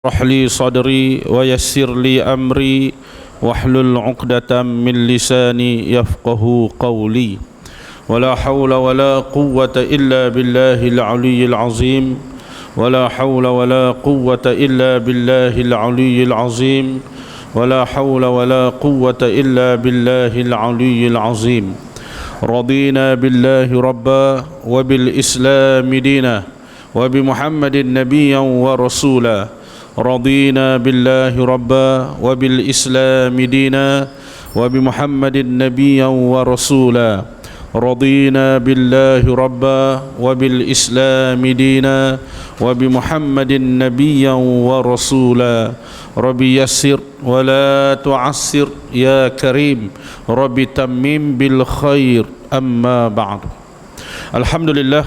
اشرح لي صدري ويسر لي أمري واحلل عقدة من لساني يفقه قولي ولا حول ولا قوة إلا بالله العلي العظيم ولا حول ولا قوة إلا بالله العلي العظيم ولا حول ولا قوة إلا بالله العلي العظيم رضينا بالله ربا وبالإسلام دينا وبمحمد نبيا ورسولا رضينا بالله ربا وبالإسلام دينا وبمحمد نبيا ورسولا رضينا بالله ربا وبالإسلام دينا وبمحمد نبيا ورسولا ربي يسر ولا تعسر يا كريم ربي تمم بالخير أما بعد. Alhamdulillah,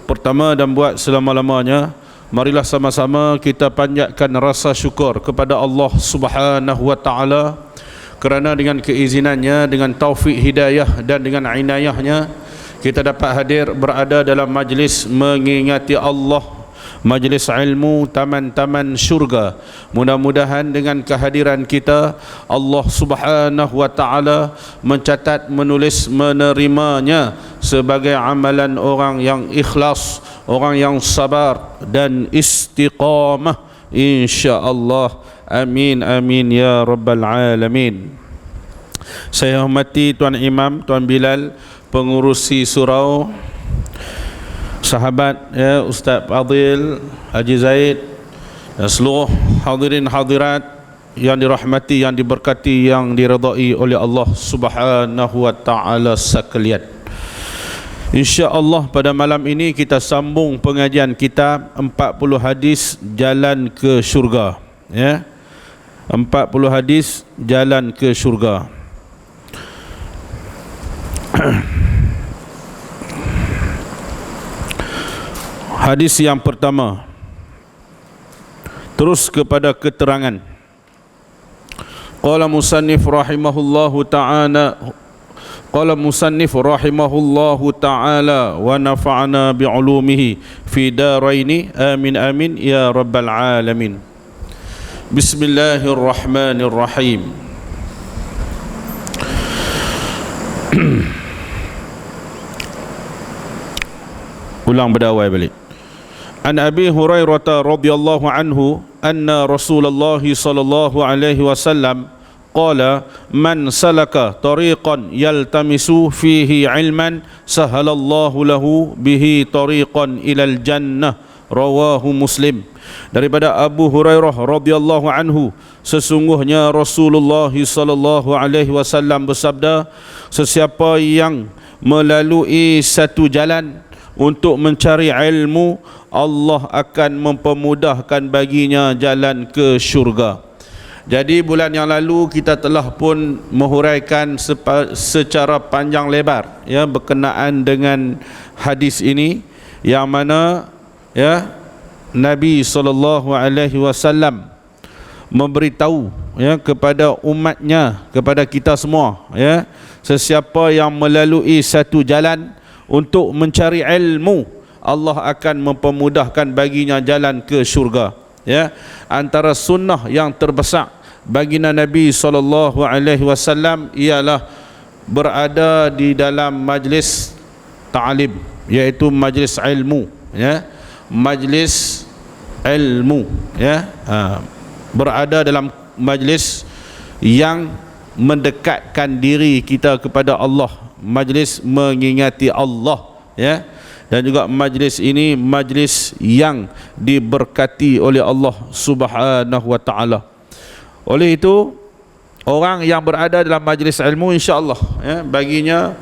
pertama dan buat selama-lamanya, marilah sama-sama kita panjatkan rasa syukur kepada Allah Subhanahu wa taala kerana dengan keizinannya, dengan taufik hidayah dan dengan inayahnya kita dapat hadir berada dalam majlis mengingati Allah, majlis ilmu, taman-taman syurga. Mudah-mudahan dengan kehadiran kita Allah Subhanahu wa taala mencatat, menulis, menerimanya sebagai amalan orang yang ikhlas, orang yang sabar dan istiqamah, insya-Allah. Amin amin ya rabbal alamin. Saya hormati Tuan Imam, Tuan Bilal, pengurusi surau, sahabat ya, Ustaz Fadil, Haji Zaid, dan seluruh hadirin hadirat yang dirahmati, yang diberkati, yang diredai oleh Allah Subhanahu wa taala sekalian. InsyaAllah pada malam ini kita sambung pengajian kitab 40 hadis jalan ke syurga, ya. 40 hadis jalan ke syurga. Hadis yang pertama, terus kepada keterangan. Qala musannif rahimahullahu ta'ala, qala musannif rahimahullahu ta'ala wa nafa'ana bi'ulumihi fi daraini amin amin ya rabbal alamin. Bismillahirrahmanirrahim. Ulang berdawai balik. An Abi Hurairah radhiyallahu anhu anna Rasulullah sallallahu alaihi wasallam qala man salaka tariqan yaltamisu fihi ilman sahalallahu lahu bihi tariqan ilal jannah, rawahu Muslim. Daripada Abu Hurairah radhiyallahu anhu, sesungguhnya Rasulullah sallallahu alaihi wasallam bersabda, sesiapa yang melalui satu jalan untuk mencari ilmu, Allah akan mempermudahkan baginya jalan ke syurga. Jadi bulan yang lalu kita telah pun menghuraikan secara panjang lebar ya berkenaan dengan hadis ini, yang mana ya Nabi SAW memberitahu ya kepada umatnya, kepada kita semua ya, sesiapa yang melalui satu jalan untuk mencari ilmu, Allah akan mempermudahkan baginya jalan ke syurga ya. Antara sunnah yang terbesar baginda Nabi SAW ialah berada di dalam majlis ta'lim, iaitu majlis ilmu ya, majlis ilmu ya, berada dalam majlis yang mendekatkan diri kita kepada Allah, majlis mengingati Allah ya, dan juga majlis ini majlis yang diberkati oleh Allah Subhanahu wa taala. Oleh itu orang yang berada dalam majlis ilmu, insya-Allah ya, baginya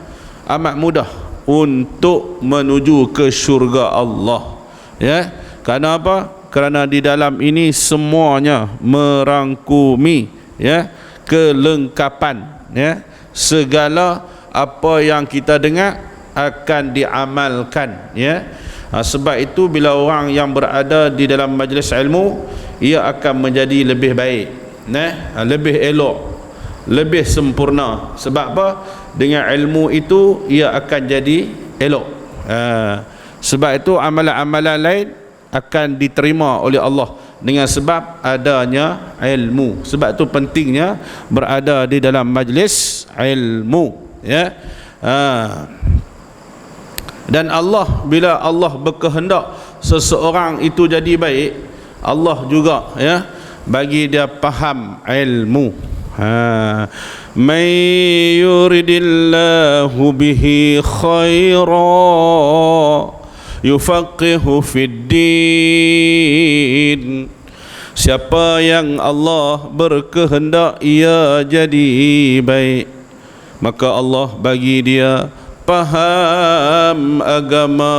amat mudah untuk menuju ke syurga Allah ya. Kerana apa? Kerana di dalam ini semuanya merangkumi ya kelengkapan ya, segala apa yang kita dengar akan diamalkan ya. Sebab itu bila orang yang berada di dalam majlis ilmu, ia akan menjadi lebih baik, lebih elok, lebih sempurna. Sebab apa? Dengan ilmu itu ia akan jadi elok. Sebab itu amalan-amalan lain akan diterima oleh Allah dengan sebab adanya ilmu. Sebab tu pentingnya berada di dalam majlis ilmu, ya. Dan Allah, bila Allah berkehendak seseorang itu jadi baik, Allah juga, ya, bagi dia faham ilmu. Man yuridillahu bihi khaira yufaqihu fid din. Siapa yang Allah berkehendak ia jadi baik, maka Allah bagi dia faham agama.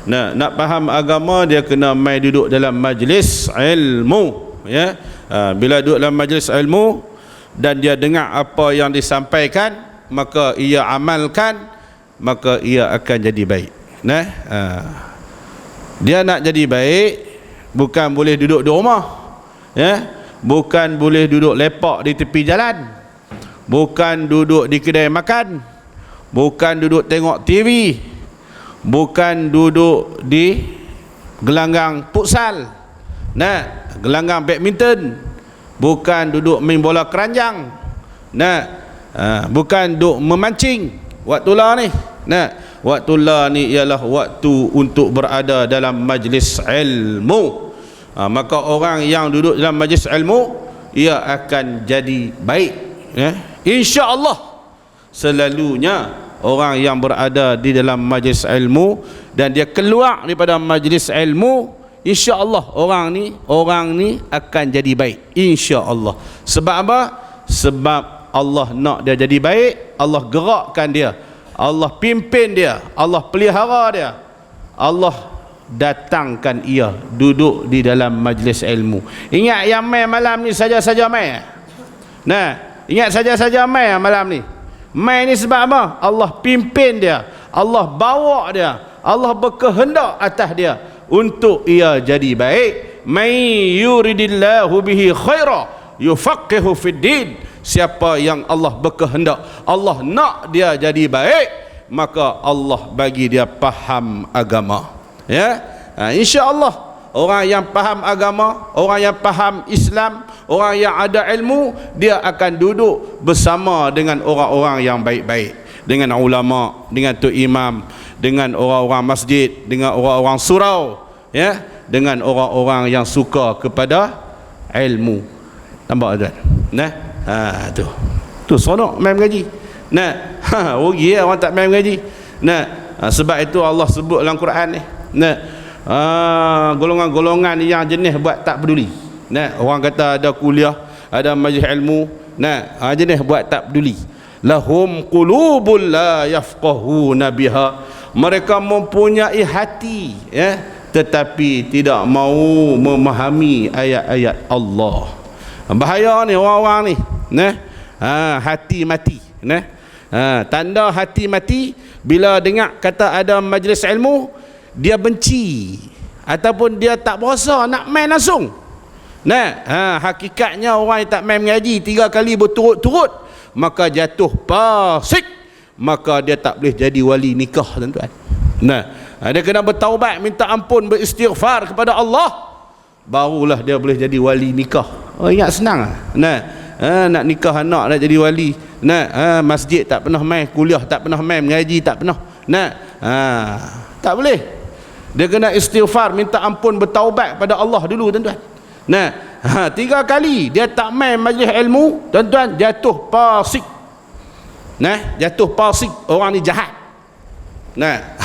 Nah, nak faham agama dia kena mai duduk dalam majlis ilmu, ya. Bila duduk dalam majlis ilmu dan dia dengar apa yang disampaikan, maka ia amalkan, maka ia akan jadi baik. Nah, dia nak jadi baik bukan boleh duduk di rumah, ya. Bukan boleh duduk lepak di tepi jalan, bukan duduk di kedai makan, bukan duduk tengok TV, bukan duduk di gelanggang futsal, nah, gelanggang badminton, bukan duduk main bola keranjang, nah, bukan duduk memancing waktu lah ni. Nah, waktu lah ni ialah waktu untuk berada dalam majlis ilmu. Maka orang yang duduk dalam majlis ilmu ia akan jadi baik, ya. Insya-Allah selalunya orang yang berada di dalam majlis ilmu dan dia keluar daripada majlis ilmu, insya-Allah orang ni akan jadi baik, insya-Allah. Sebab apa? Sebab Allah nak dia jadi baik, Allah gerakkan dia, Allah pimpin dia, Allah pelihara dia, Allah datangkan ia duduk di dalam majlis ilmu. Ingat yang mai malam ni saja-saja mai. Nah, ingat saja-saja mai malam ni. Mai ni sebab apa? Allah pimpin dia, Allah bawa dia, Allah berkehendak atas dia untuk ia jadi baik. May yuridillahu bihi khaira yufaqihu fid din. Siapa yang Allah berkehendak, Allah nak dia jadi baik, maka Allah bagi dia faham agama, ya. Insya-Allah orang yang faham agama, orang yang faham Islam, orang yang ada ilmu, dia akan duduk bersama dengan orang-orang yang baik-baik, dengan ulama, dengan tu imam, dengan orang-orang masjid, dengan orang-orang surau, ya, dengan orang-orang yang suka kepada ilmu. Nampak tuan? Nah, tu seronok main mengaji. Nah, rugi orang tak main mengaji. Nah, sebab itu Allah sebut dalam Quran ni. Nah, golongan-golongan yang jenis buat tak peduli. Nah, orang kata ada kuliah, ada majlis ilmu, nah, jenis buat tak peduli. Lahum qulubul la yafqahuna biha. Mereka mempunyai hati, ya, tetapi tidak mau memahami ayat-ayat Allah. Bahaya ni orang-orang ni, nah. Hati mati, nah. Tanda hati mati bila dengar kata ada majlis ilmu, dia benci ataupun dia tak berasa nak main langsung. Nah, hakikatnya orang yang tak main mengaji 3 kali berturut-turut, maka jatuh fasik, maka dia tak boleh jadi wali nikah, tuan-tuan. Nah, dia kena bertaubat, minta ampun, beristighfar kepada Allah, barulah dia boleh jadi wali nikah. Oh, ingat senang. Nah, nak nikah anak, nak jadi wali. Nah, masjid tak pernah main, kuliah tak pernah main, mengaji tak pernah. Nah, tak boleh. Dia kena istighfar, minta ampun, bertaubat pada Allah dulu, tuan-tuan. Nah, 3 kali dia tak main majlis ilmu, tuan-tuan, jatuh fasik. Nah, jatuh fasik, orang ni jahat. Nah,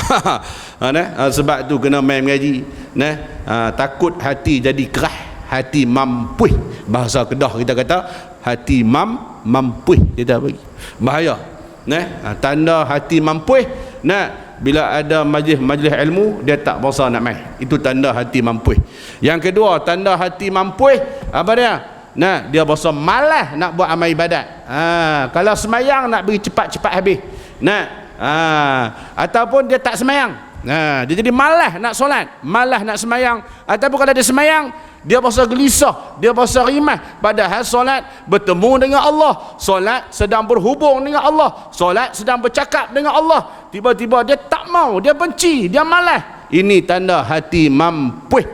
sebab tu kena main mengaji. Nah, takut hati jadi keras, hati mampuih. Bahasa Kedah kita kata hati mampuih, kita bagi. Bahaya. Nah, tanda hati mampuih. Nah, bila ada majlis ilmu dia tak berasa nak main, itu tanda hati mampuih. Yang kedua, tanda hati mampuih apa dia? Nah, dia berasa malas nak buat amal ibadat. Kalau semayang nak beri cepat-cepat habis. Nah, ataupun dia tak semayang. Dia jadi malas nak solat, malas nak semayang. Ataupun kalau dia semayang, dia berasa gelisah, dia berasa rimah. Padahal solat bertemu dengan Allah, solat sedang berhubung dengan Allah, solat sedang bercakap dengan Allah. Tiba-tiba dia tak mau, dia benci, dia malas. Ini tanda hati mampuih.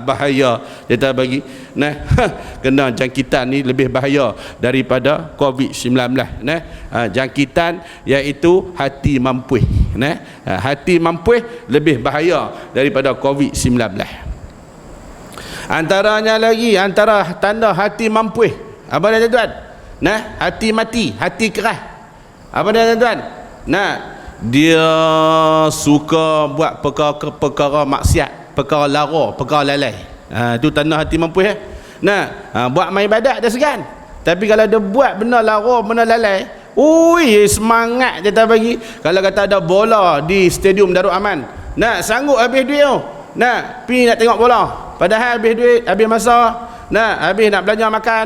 Bahaya kita bagi. Nah, kena jangkitan ni lebih bahaya daripada COVID-19. Nah, jangkitan iaitu hati mampuih. Nah, hati mampuih lebih bahaya daripada COVID-19. Antaranya lagi, antara tanda hati mampuih, apa dia tuan? Nah, hati mati, hati keras. Apa dia tuan? Nah, dia suka buat perkara maksiat, perkara lara, perkara lalai. Itu tanda hati mampuih. Nah, buat main ibadat dia segan. Tapi kalau dia buat benda lara, benda lalai, ui, semangat dia tak bagi. Kalau kata ada bola di stadium Darul Aman, nah, sanggup habis duit tu. Nah, pi nak tengok bola. Padahal habis duit, habis masa. Nah, habis nak belanja makan.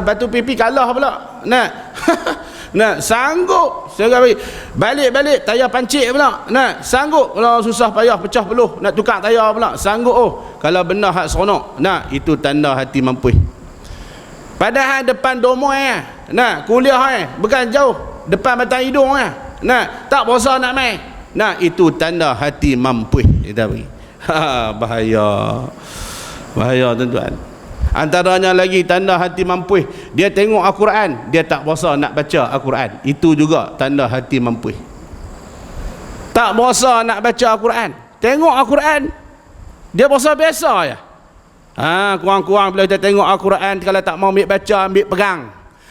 Batu pipi kalah pula. Nah. Nah, sanggup. Balik tayar pancit pula. Nah, sanggup. Kalau susah payah pecah peluh nak tukar tayar pula. Sanggup. Kalau benar hak seronok. Nah, itu tanda hati mampu. Padahal depan domo nah, kuliah bukan jauh. Depan batang hidung nah, tak berasa nak main. Nah, itu tanda hati mampu. Kita bagi. Bahaya. Bahaya tuan-tuan. Antaranya lagi tanda hati mampu, dia tengok Al-Quran, dia tak berasa nak baca Al-Quran. Itu juga tanda hati mampu. Tak berasa nak baca Al-Quran, tengok Al-Quran, dia berasa biasa ya. Kurang-kurang bila kita tengok Al-Quran, kalau tak mau ambil baca, ambil pegang.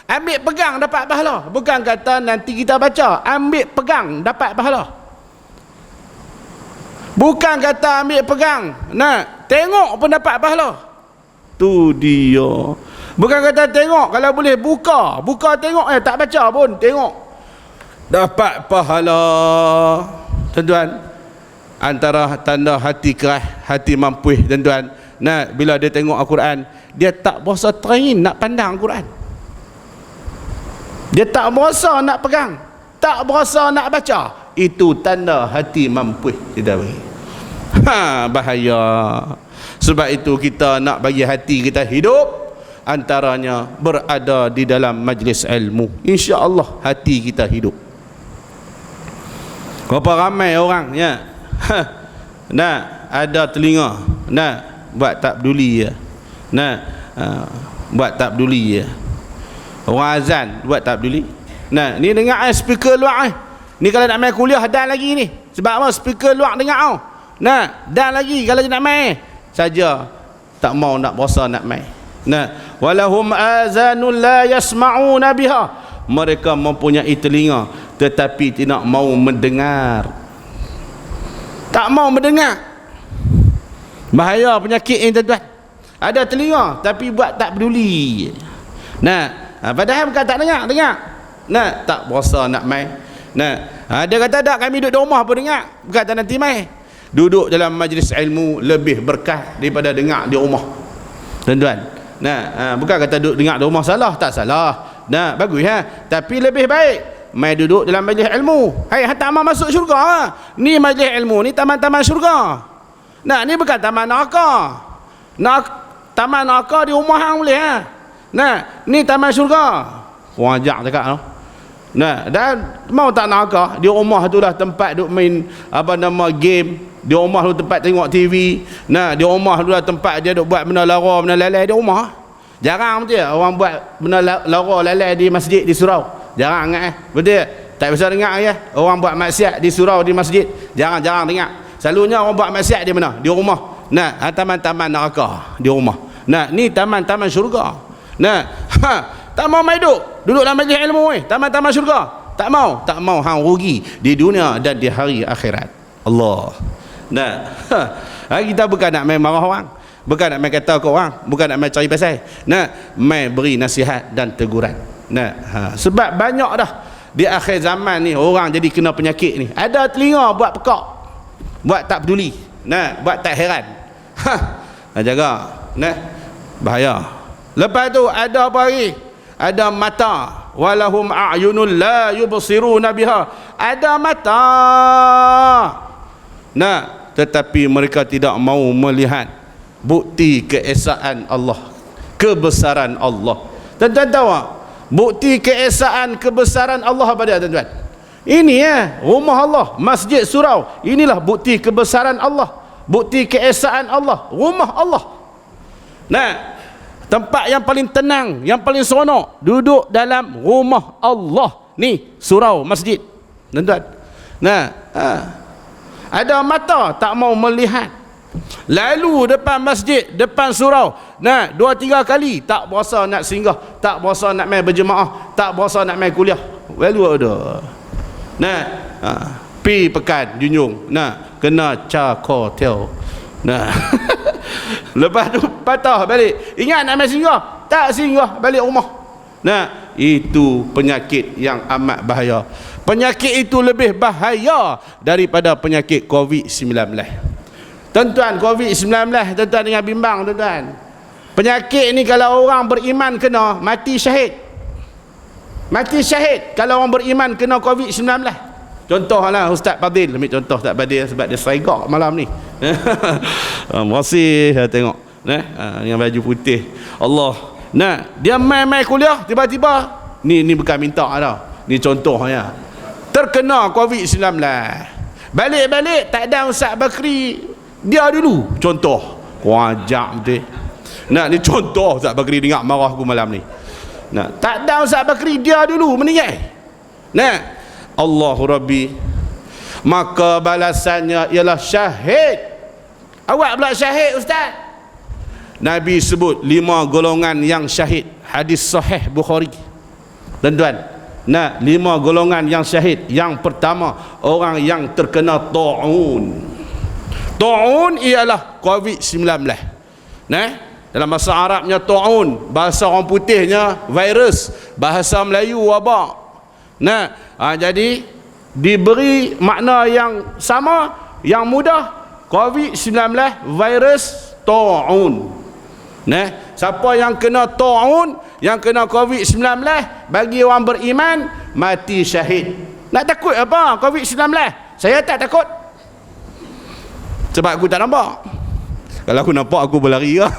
Ambil pegang dapat pahala. Bukan kata nanti kita baca, ambil pegang dapat pahala. Bukan kata ambil pegang, nah, tengok pun dapat pahala. Tu dia. Bukan kata tengok, kalau boleh buka tengok, tak baca pun tengok, dapat pahala. Tuan-tuan, antara tanda hati keras, hati mampu tuan-tuan, nah, bila dia tengok Al-Quran, dia tak berasa teringin nak pandang Al-Quran. Dia tak berasa nak pegang, tak berasa nak baca. Itu tanda hati mampu. Kita bagi. Bahaya. Sebab itu kita nak bagi hati kita hidup, antaranya berada di dalam majlis ilmu. Insya-Allah hati kita hidup. Berapa ramai orang ya. Nah, ada telinga, nah, buat tak peduli ya. Nah, buat tak peduli ya. Orang azan buat tak peduli. Nah, ni dengar speaker luar ni kalau nak main kuliah dan lagi ni. Sebab apa? Speaker luar dengar tau. Nah, dan lagi kalau nak main saja tak mau nak berasa nak main. Nah, walahum azanun la yasma'una biha. Mereka mempunyai telinga tetapi tidak mau mendengar. Tak mau mendengar. Bahaya penyakit ini tuan-tuan. Ada telinga tapi buat tak peduli. Nah, padahal bukan tak dengar. Nah, tak berasa nak main. Nah, dia kata tak, kami duduk di rumah pun dengar. Bukan tak nanti main. Duduk dalam majlis ilmu lebih berkah daripada dengar di rumah. Tuan-tuan. Nah, bukan kata duduk dengar di rumah salah, tak salah. Nah, bagus tapi lebih baik mai duduk dalam majlis ilmu. Hai, hantar amal masuk syurga. Ni majlis ilmu, ni taman-taman syurga. Nah, ni bukan taman neraka. Taman neraka di rumah hang boleh Nah, ni taman syurga. Orang ajak cakap tu. Nah, dan mau tak neraka, di rumah tu dah tempat duk main apa nama game. Di rumah tu tempat tengok TV. Nah, di rumah tu dah tempat dia duk buat benda lara, benda lalai di rumah. Jarang betul orang buat benda lara lalai di masjid, di surau. Jarang betul. Tak bisa dengar orang buat maksiat di surau, di masjid. Jarang-jarang dengar. Selalunya orang buat maksiat di mana? Di rumah. Nah, taman-taman neraka di rumah. Nah, ni taman-taman syurga. Nah, tak mau main duduk dalam majlis ilmu taman-taman syurga. Tak mau hang rugi di dunia dan di hari akhirat. Allah. Nah, kita bukan nak main marah orang, bukan nak main kata ke orang, bukan nak main cari pasal. Nah, main beri nasihat dan teguran. Nah, sebab banyak dah di akhir zaman ni orang jadi kena penyakit ni. Ada telinga buat pekak, buat tak peduli. Nah, buat tak heran. Jaga. Nah, bahaya. Lepas tu ada apa lagi? Ada mata. Walahum a'yunul la yubsiruna biha. Ada mata. Nah, tetapi mereka tidak mau melihat bukti keesaan Allah, kebesaran Allah. Tuan-tuan tahu tak? Bukti keesaan kebesaran Allah apa dia tuan-tuan? Ini rumah Allah, masjid surau. Inilah bukti kebesaran Allah. bukti keesaan Allah, rumah Allah. Nah, tempat yang paling tenang, yang paling seronok, duduk dalam rumah Allah. Ni surau masjid, tuan-tuan. Nah, ada mata tak mau melihat, lalu depan masjid, depan surau, nah 2-3 kali tak berasa nak singgah, tak berasa nak main berjemaah, tak berasa nak main kuliah, lalu ada. Nah, pi pekan junjung, nah kena cakotel. Nah lepas tu patah balik, ingat nak main singgah, tak singgah, balik rumah. Nah, itu penyakit yang amat bahaya. Penyakit itu lebih bahaya daripada penyakit COVID-19. Tuan-tuan, COVID-19, tuan-tuan dengan bimbang, tuan-tuan. Penyakit ni kalau orang beriman kena, mati syahid. Mati syahid kalau orang beriman kena COVID-19. Contohlah Ustaz Fadil, ambil contoh Ustaz Fadil sebab dia serigak malam ni. Masih saya tengok, dengan baju putih. Allah. Nah, dia main-main kuliah, tiba-tiba ni bukan minta dah. Ni contohnya. Terkena COVID-19. Balik-balik tak ada Ustaz Bakri, dia dulu. Contoh. Wajak betul. Nah, ni contoh Ustaz Bakri dengar marah aku malam ni. Nah, tak ada Ustaz Bakri, dia dulu meninggal. Nah, Allahu Rabbi, maka balasannya ialah syahid. Awak pula syahid Ustaz. Nabi sebut 5 golongan yang syahid, hadis sahih Bukhari. Tuan-tuan, nah 5 golongan yang syahid. Yang pertama, orang yang terkena ta'un. Ta'un ialah COVID-19. Nah, dalam bahasa Arabnya ta'un, bahasa orang putihnya virus, bahasa Melayu wabak. Nah, jadi diberi makna yang sama, yang mudah, COVID-19 virus ta'un. Nah, siapa yang kena ta'un, yang kena COVID-19, bagi orang beriman mati syahid. Nak takut apa COVID-19? Saya tak takut. Sebab aku tak nampak. Kalau aku nampak aku berlari lah.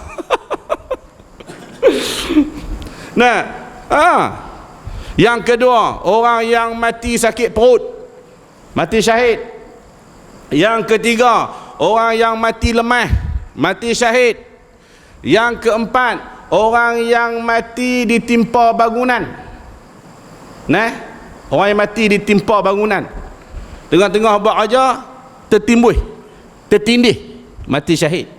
Nah, yang kedua, orang yang mati sakit perut, mati syahid. Yang ketiga, orang yang mati lemah, mati syahid. Yang keempat, orang yang mati ditimpa bangunan. Nah, orang yang mati ditimpa bangunan, tengah-tengah buat aja tertimbun, tertindih, mati syahid.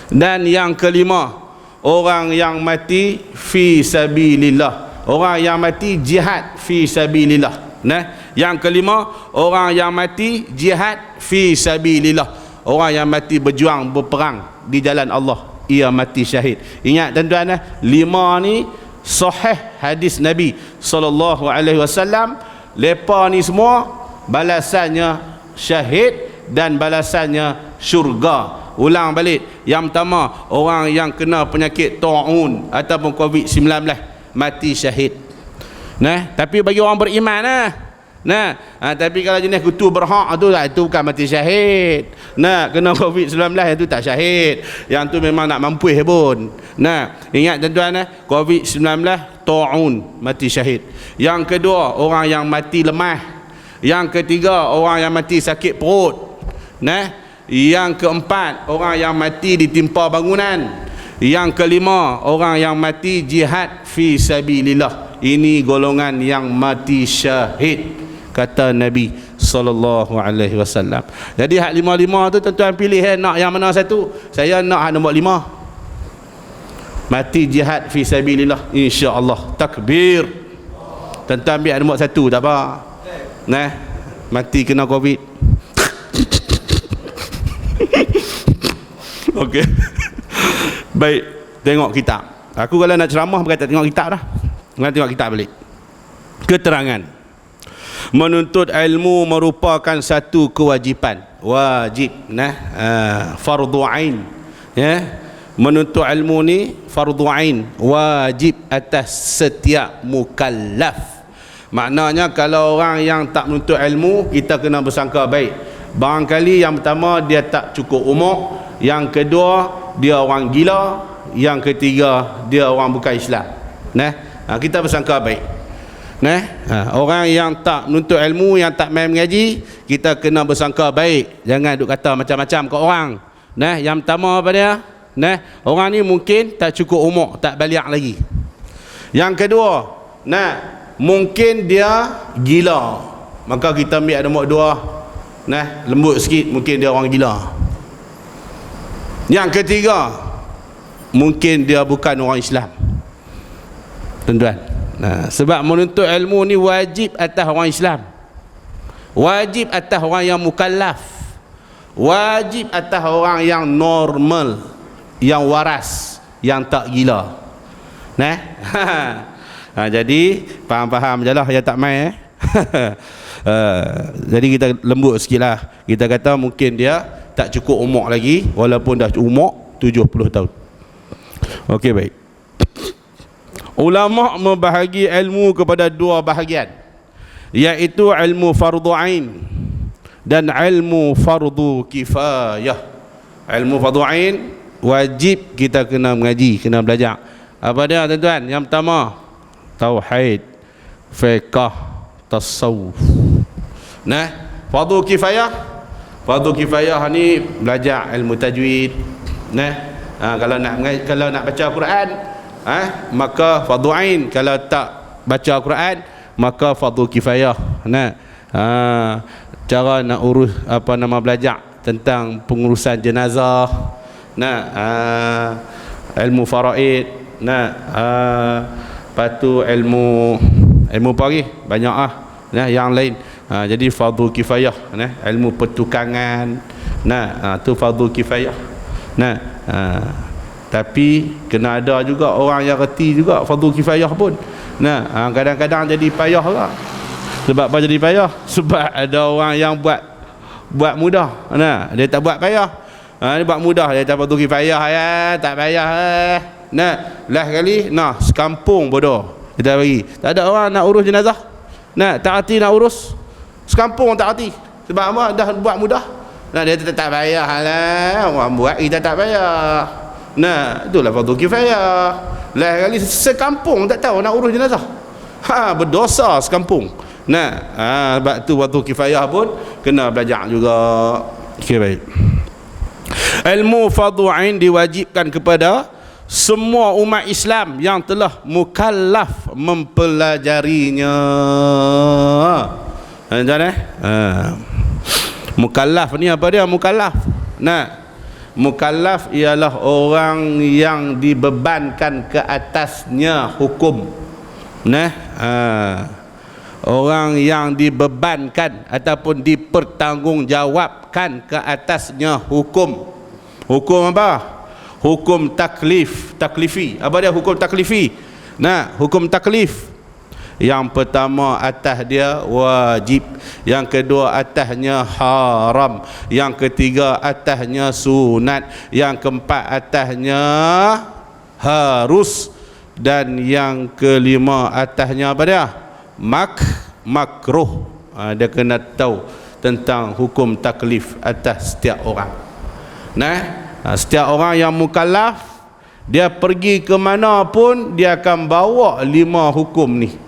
Dan yang kelima, orang yang mati fi sabilillah, orang yang mati jihad fi sabilillah. Nah, yang kelima, orang yang mati jihad fi sabilillah, orang yang mati berjuang, berperang di jalan Allah, ia mati syahid. Ingat tuan-tuan, 5 ni sahih hadis Nabi SAW. Lepa ni semua balasannya syahid dan balasannya syurga. Ulang balik, yang pertama, orang yang kena penyakit ta'un ataupun COVID-19 mati syahid. Nah, tapi bagi orang beriman tapi kalau jenis kutu berhak tu lah, itu bukan mati syahid. Nah, kena COVID-19 itu tak syahid. Yang tu memang nak mampu pun. Nah, ingat tuan-tuan, COVID-19 ta'un mati syahid. Yang kedua, orang yang mati lemah. Yang ketiga, orang yang mati sakit perut. Nah, yang keempat, orang yang mati ditimpa bangunan. Yang kelima, orang yang mati jihad fi sabilillah. Ini golongan yang mati syahid, kata Nabi SAW. Jadi hak 5-5 tu tuan-tuan pilih, nak yang mana satu? Saya nak hak nombor 5, mati jihad fi sabilillah, insya-Allah. Takbir. Tuan-tuan ambil nombor 1 tak apa. Nah, mati kena COVID. Okey. Baik, tengok kitab. Aku kalau nak ceramah berkata tengok kitab dah. Nak tengok kitab balik. Keterangan. Menuntut ilmu merupakan satu kewajipan. Wajib, fardu ain. Ya. Menuntut ilmu ni fardu ain, wajib atas setiap mukallaf. Maknanya kalau orang yang tak menuntut ilmu, kita kena bersangka baik. Barangkali yang pertama dia tak cukup umur, yang kedua dia orang gila, yang ketiga dia orang bukan Islam. Kita bersangka baik. Orang yang tak menuntut ilmu, yang tak main mengaji, kita kena bersangka baik, jangan duk kata macam-macam kat orang. Yang pertama apa dia? Orang ni mungkin tak cukup umur, tak baliak lagi. Yang kedua, mungkin dia gila, maka kita ambil ada nombor dua, lembut sikit, mungkin dia orang gila. Yang ketiga, mungkin dia bukan orang Islam, tuan-tuan. Sebab menuntut ilmu ni wajib atas orang Islam, wajib atas orang yang mukallaf, wajib atas orang yang normal, yang waras, yang tak gila. Jadi faham-faham je lah, yang tak main jadi kita lembut sikit lah. Kita kata mungkin dia tak cukup umur lagi, walaupun dah umur 70 tahun. Okey, baik. Ulama membahagi ilmu kepada dua bahagian, iaitu ilmu fardu ain dan ilmu fardu kifayah. Ilmu fardu ain wajib kita kena mengaji, kena belajar. Apa dia, tuan-tuan? Yang pertama, tauhid, fiqh, tasawuf. Fardu kifayah. Fardu kifayah ni belajar ilmu tajwid. Kalau nak baca Quran, maka fardu ain. Kalau tak baca Quran, maka fardu kifayah. Cara nak urus belajar tentang pengurusan jenazah, ilmu faraid, lepas tu ilmu apa lagi? Banyak yang lain. Jadi fardu kifayah, ilmu pertukangan, tu fardu kifayah. Tapi kena ada juga orang yang reti juga fardu kifayah pun. Kadang-kadang jadi payah lah. Sebab apa jadi payah? Sebab ada orang yang buat mudah, dia tak buat payah. Dia buat mudah, dia tak fardu kifayah, tak payah. Last kali sekampung bodoh kita bagi. Tak ada orang nak urus jenazah, tak hati nak urus, sekampung tak hati. Sebab apa? Dah buat mudah. Dia tak payah lah, orang buat kita tak payah. Itulah fardu kifayah. Last kali sekampung tak tahu nak urus jenazah, berdosa sekampung. Sebab tu fardu kifayah pun kena belajar juga. Okey, baik. Ilmu fardu ain diwajibkan kepada semua umat Islam yang telah mukallaf mempelajarinya. Mukallaf ni apa dia? Mukallaf ialah orang yang dibebankan ke atasnya hukum. Orang yang dibebankan ataupun dipertanggungjawabkan ke atasnya hukum. Hukum apa? Hukum taklifi. Apa dia hukum taklifi? Hukum taklif. Yang pertama, atas dia wajib. Yang kedua, atasnya haram. Yang ketiga, atasnya sunat. Yang keempat, atasnya harus. Dan yang kelima, atasnya apa dia? Makruh. Dia kena tahu tentang hukum taklif atas setiap orang. Setiap orang yang mukallaf, dia pergi ke mana pun dia akan bawa 5 hukum ni.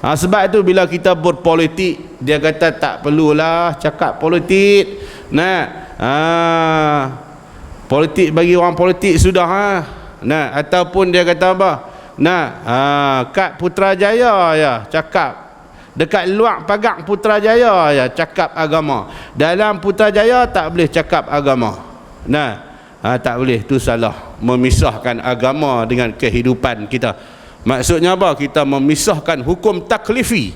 Sebab itu bila kita berpolitik, dia kata tak perlulah cakap politik. Politik bagi orang politik sudah. Ataupun dia kata apa? Kat Putrajaya ya cakap, dekat luar pagar Putrajaya ya cakap agama, dalam Putrajaya tak boleh cakap agama. Tak boleh, tu salah. Memisahkan agama dengan kehidupan kita. Maksudnya apa? Kita memisahkan hukum taklifi,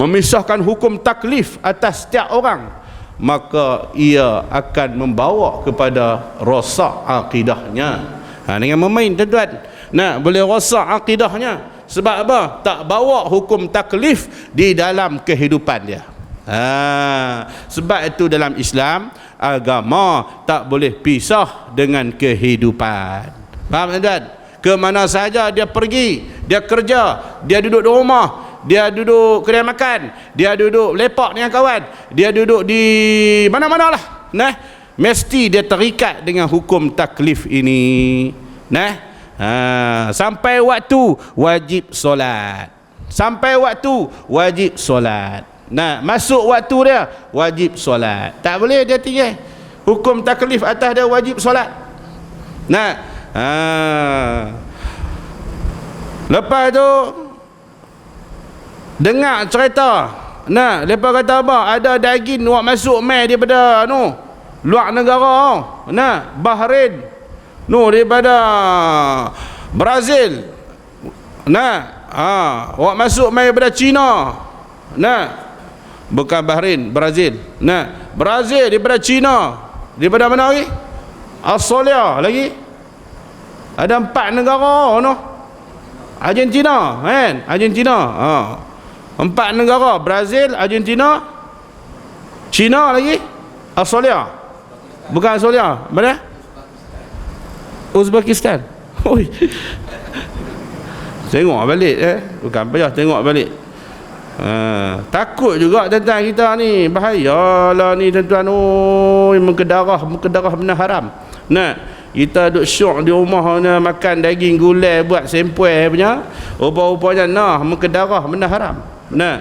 memisahkan hukum taklif atas setiap orang, maka ia akan membawa kepada rosak akidahnya. Dengan memain, tuan-tuan, boleh rosak akidahnya. Sebab apa? Tak bawa hukum taklif di dalam kehidupan dia. Sebab itu dalam Islam, agama tak boleh pisah dengan kehidupan. Faham, tuan-tuan? Ke mana saja dia pergi, dia kerja, dia duduk di rumah, dia duduk kedai makan, dia duduk lepak dengan kawan, dia duduk di mana-manalah, mesti dia terikat dengan hukum taklif ini. Sampai waktu wajib solat. sampai waktu wajib solat. Nah, masuk waktu dia wajib solat. Tak boleh dia tinggal. Hukum taklif atas dia wajib solat. Nah, lepas tu dengar cerita. Nah, lepas kata apa? Ada daging buat masuk mai daripada luar negara. Nah, Bahrain. Daripada Brazil. Nah, buat masuk mai daripada China. Nah, bukan Bahrain, Brazil. Nah, Brazil daripada China. Daripada mana lagi? Australia lagi. Ada 4 negara Argentina, kan? Argentina. 4 negara, Brazil, Argentina, China lagi, Australia. Bukan Australia, mana? Uzbekistan. Oi. Tengok balik bukan payah tengok balik. Takut juga tuan-tuan kita ni, bahayalah ni tuan-tuan. Mengkedarah benda haram. Nah, kita duk syok di rumah makan daging gulai buat sempoi punya, rupa-rupanya mengkedarah benda haram. Nah,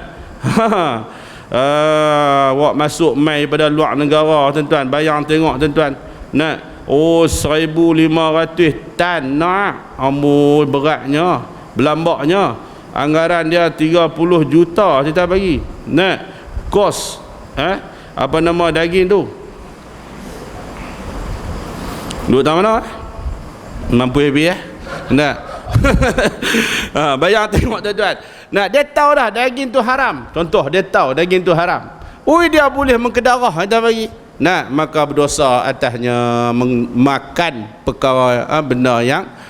wak masuk mai pada luar negara tuan-tuan, bayang tengok tuan-tuan. Nah, 1,500 tan amboi beratnya, belambaknya. Anggaran dia 30 juta kita bagi. Nah, kos apa nama daging tu? Duk tahu mana? Mampu habis Nah. Bayang tengok tuan-tuan. Nah, dia tahu dah daging tu haram. Contoh dia tahu daging tu haram. Dia boleh mengkedarah kita bagi. Nah, maka berdosa atasnya makan perkara benda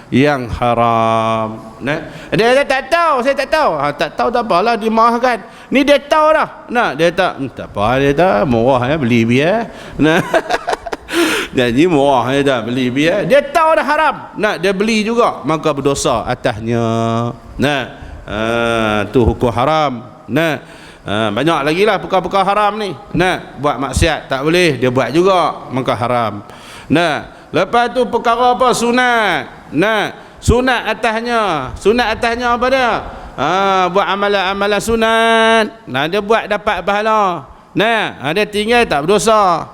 yang haram. Nah, dia tak tahu, saya tak tahu. Tak tahu tak apalah, dimaafkan. Ni dia tahu dah. Nah, dia tak apa, dia tak murah beli biar. Nah. Jadi murah dia tak beli biar. Dia tahu dah haram. Nah, dia beli juga, maka berdosa atasnya. Nah, tu hukum haram. Nah, banyak lagi lah perkara-perkara haram ni. Nah, buat maksiat tak boleh, dia buat juga, maka haram. Nah, lepas tu perkara apa? Sunat. Nah, sunat atasnya apa dia? Buat amalan-amalan sunat. Nah, dia buat dapat pahala. Nah, dia tinggal tak berdosa.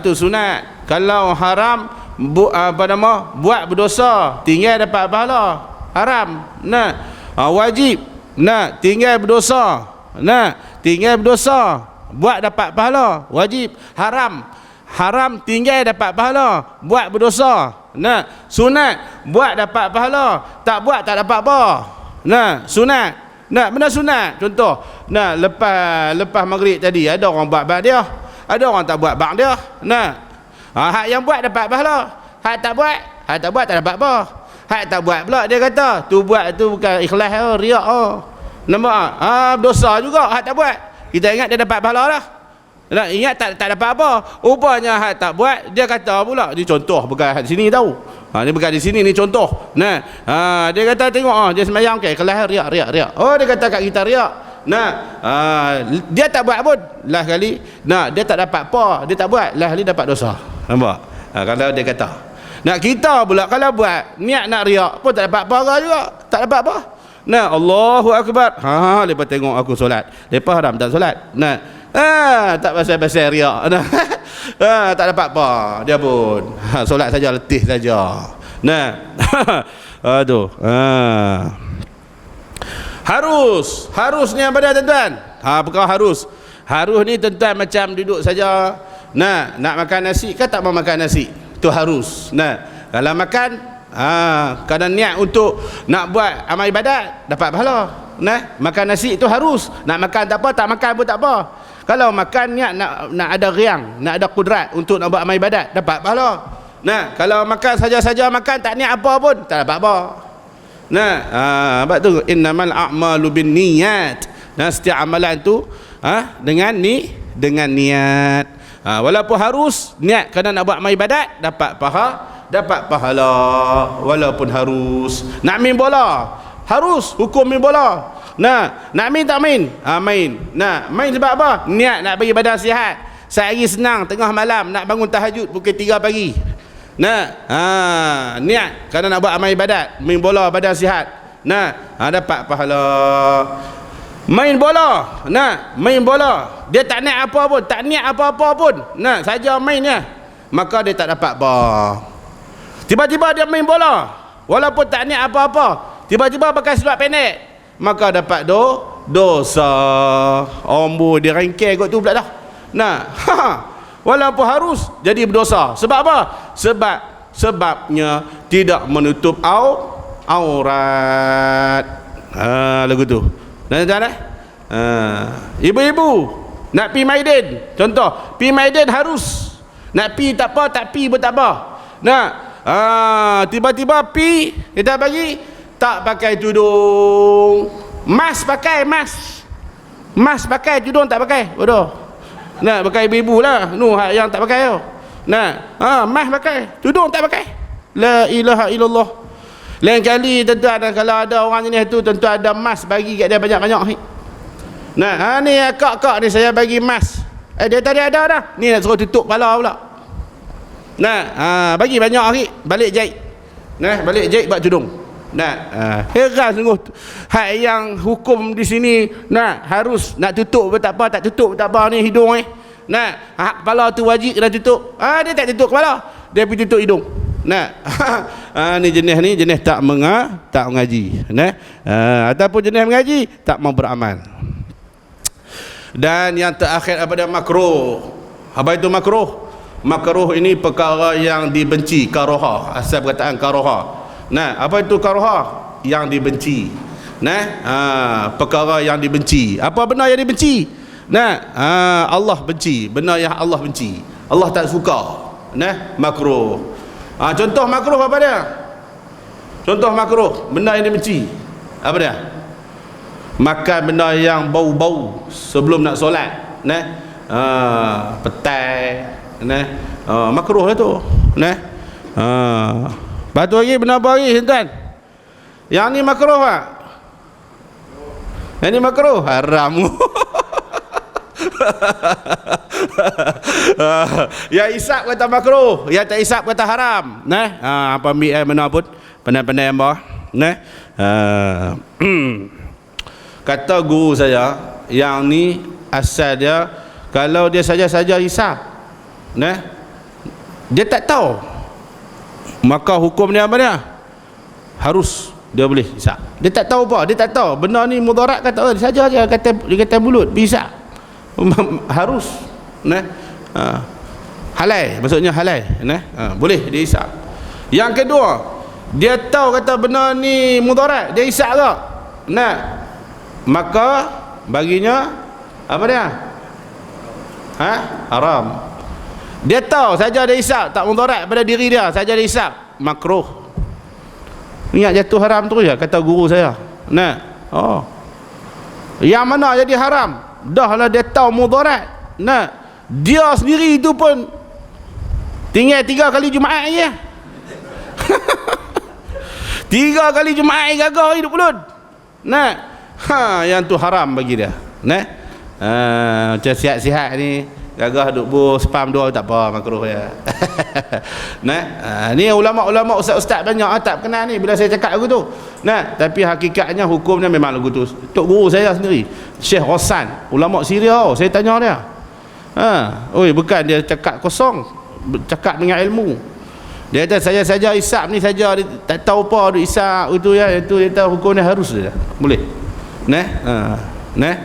Tu sunat. Kalau haram buat berdosa, tinggal dapat pahala. Haram. Nah, wajib. Nah, tinggal berdosa. Nah, tinggal berdosa, buat dapat pahala. Wajib. Haram tinggal dapat pahala, buat berdosa. Nah, sunat buat dapat pahala, tak buat tak dapat apa. Nah, sunat. Nah, benda sunat. Contoh, nah, lepas maghrib tadi ada orang buat bak dia, ada orang tak buat bak dia. Nah, hak yang buat dapat pahala, hak tak buat tak dapat apa. Hak tak buat pula dia kata tu buat tu bukan ikhlas, riak. Nampak? Dosa juga hak tak buat. Kita ingat dia dapat pahala dah. Nak ingat tak dapat apa. Rupanya hak tak buat, dia kata pula, ni contoh bukan di sini tahu. Ni bukan di sini, ni contoh. Nah, dia kata tengok dia sembahyang kelas riak. Dia kata kat kita riak. Nah, dia tak buat pun lah kali. Nah, dia tak dapat apa, dia tak buat lah kali dapat dosa. Nampak? Kalau dia kata. Nak kita pula kalau buat niat nak riak pun tak dapat apa juga. Tak dapat apa. Nah, Allahu Akbar. Lepas tengok aku solat. Lepas haram tak solat. Nah, tak pasal-pasal riak. Nah, tak dapat apa dia pun. Solat saja, letih saja. Nah. Aduh. Harus ni apa dia tuan-tuan? Perkara harus ni tuan-tuan macam duduk saja. Nah, nak makan nasi kan tak mau makan nasi. Itu harus. Nah, kalau makan kadang niat untuk nak buat amal ibadat dapat pahala. Nah, makan nasi itu harus. Nak makan tak apa, tak makan pun tak apa. Kalau makan niat nak ada riang, nak ada kudrat untuk nak buat amal ibadat dapat pahala. Nah, kalau makan saja-saja makan tak niat apa pun tak dapat apa. Nah, sebab tu innamal a'malu binniyat. Nah, setiap amalan tu dengan niat. Walaupun harus niat kerana nak buat amal ibadat dapat pahala walaupun harus. Nak main bola harus hukum main bola. Nah, nak main tak main? Main. Nah, main sebab apa? Niat nak bagi badan sihat. Sehari senang tengah malam nak bangun tahajud pukul 3 pagi. Nah, niat kerana nak buat amal ibadat, main bola badan sihat. Nah, dapat pahala. Main bola, nah, main bola. Dia tak naik apa pun, tak niat apa-apa pun. Nah, saja mainnya. Maka dia tak dapat apa. Tiba-tiba dia main bola, walaupun tak niat apa-apa. Tiba-tiba pakai seluar pendek, maka dapat dosa. Ombo dia rengkeh kot tu pula dah. Nah, walaupun harus jadi berdosa. Sebab apa? Sebabnya tidak menutup aurat. Lagu tu. Tuan-tuan, ibu-ibu nak pi Maiden, contoh, pi Maiden harus. Nak pi tak apa, tak pi pun tak apa. Nah, tiba-tiba pi, kita bagi tak pakai tudung. Mas pakai, mas. Mas pakai, tudung tak pakai. Bodoh. Nah, pakai ibu-ibu lah. Yang tak pakai tu. Nah, mas pakai, tudung tak pakai. La ilaha illallah. Lain kali tuan-tuan, kalau ada orang jenis tu, tuan-tuan ada mas bagi kat dia banyak-banyak. Nah, ni kak-kak ni saya bagi mas. Dia tadi ada dah. Ni nak suruh tutup kepala pula. Nah, bagi banyak hari, balik jahit. Nah, balik jahit buat tudung. Nah, heran sungguh. Hak yang hukum di sini, nah, harus nak tutup pun tak apa, tak tutup pun tak apa ni hidung ni. Nah, kepala tu wajib kena tutup. Dia tak tutup kepala, dia pergi tutup hidung. Nah, ni jenis tak mengaji. Nah, ataupun jenis mengaji tak mau beramal. Dan yang terakhir apa dia? Makruh. Apa itu makruh? Makruh ini perkara yang dibenci, karaha. Asal perkataan karaha. Nah, apa itu karaha? Yang dibenci. Nah, perkara yang dibenci. Apa benar yang dibenci? Nah, Allah benci. Benar yang Allah benci. Allah tak suka. Nah, makruh. Contoh makruh apa dia? Contoh makruh, benda yang dibenci. Apa dia? Makan benda yang bau-bau sebelum nak solat. Nah, petai. Nah, makruh lah tu. Nah, batu lagi benda apa lagi tuan? Yang ni makruh tak? Yang ni makruh, haram. Yang isap kata makruh, yang tak isap kata haram. Nah, apa ambil mana pun pandai-pandai yang bawah. Nah, kata guru saya, yang ni asal dia kalau dia saja-saja isap, nah, dia tak tahu, maka hukum dia apa dia? Harus dia boleh isap. Dia tak tahu apa, dia tak tahu benda ni mudarat, kata dia saja dia kata mulut bisa. Harus, nah, halal, maksudnya halal, nah, boleh dia isap. Yang kedua, dia tahu kata benda ni mudarat, dia isap ke, nah, maka baginya apa dia? Haram. Dia tahu saja dia isap tak mudarat pada diri dia, saja dia isap, makruh. Ingat jatuh haram tu ya, kata guru saya. Nah, yang mana jadi haram? Dah lah dia tahu mudarat. Nah, dia sendiri itu pun tinggal 3 kali Jumaat je. 3 kali Jumaat gagah hidup mulut. Nah, yang tu haram bagi dia. Nah, macam sihat-sihat ni gagah duk spam 2 tak apa, makruh ya. Nah, ni ulama-ulama, ustaz-ustaz banyak tak kenal ni bila saya cakap aku tu. Nah, tapi hakikatnya hukumnya memang lagu tu. Tok guru saya sendiri, Syekh Ghassan, ulama Syria, saya tanya dia. Bukan dia cakap kosong, cakap dengan ilmu. Dia kata saya saja isap ni saja, dia tak tahu apa dia isap itu ya, itu dia tahu hukumnya harus dia. Boleh. Nah,